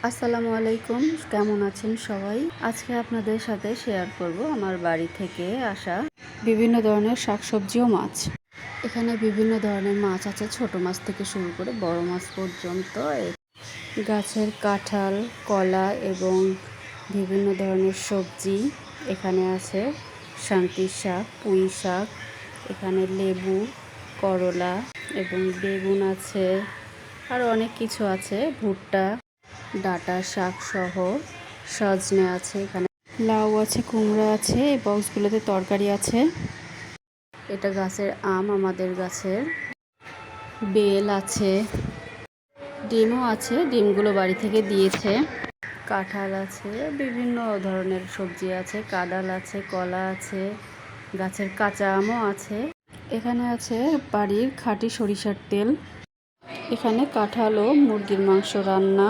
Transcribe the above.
আসসালামু আলাইকুম, কেমন আছেন সবাই? আজকে আপনাদের সাথে শেয়ার করব আমার বাড়ি থেকে আসা বিভিন্ন ধরনের শাকসবজি ও মাছ। এখানে বিভিন্ন ধরনের মাছ আছে, ছোট মাছ থেকে শুরু করে বড় মাছ পর্যন্ত। গাছের কাঁঠাল, কলা এবং বিভিন্ন ধরনের সবজি এখানে আছে। শান্তির শাক, পুঁই শাক, এখানে লেবু, করলা এবং বেগুন আছে। আরও অনেক কিছু আছে, ভুট্টা, ডাঁটা শাক সহ সজনে আছে, এখানে লাউ আছে, কুমড়া আছে, এই বক্সগুলোতে তরকারি আছে। এটা গাছের আম, আমাদের গাছের বেল আছে, ডিমও আছে, ডিমগুলো বাড়ি থেকে দিয়েছে। কাঁঠাল আছে, বিভিন্ন ধরনের সবজি আছে, কাঁঠাল আছে, কলা আছে, গাছের কাঁচা আমও আছে। এখানে আছে বাড়ির খাঁটি সরিষার তেল। এখানে কাঁঠাল ও মুরগির মাংস রান্না।